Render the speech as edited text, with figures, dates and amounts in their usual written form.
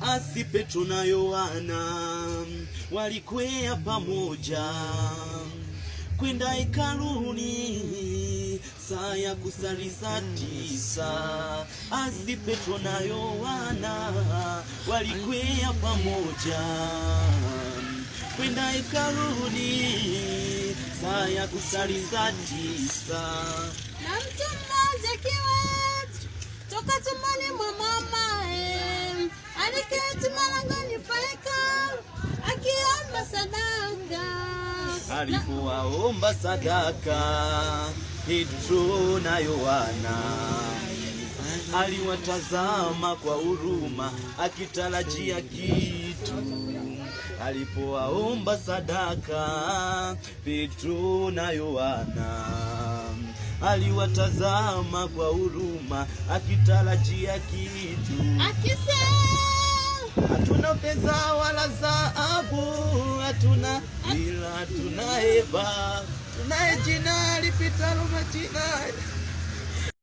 Asi Petro na Yohana walikwea pamoja kwenda hekaluni saa ya kusali saa 9. Asi Petro na Yohana walikwea pamoja kwenda hekaluni saa ya kusali saa 9. Na mtu mmoja kiwete toka tumboni mwa mamae aliketi malangoni pa hekalu akiomba sadaka. Alipowaomba sadaka, Petro na Yohana aliwatazama kwa huruma akitarajia kitu. Alipowaomba sadaka, Petro na Yohana aliwatazama kwa huruma akitarajia kitu. Akisema, hatuna pesa wala dhahabu, hatuna ila tuna heba, tunaye jina lipitalo majina.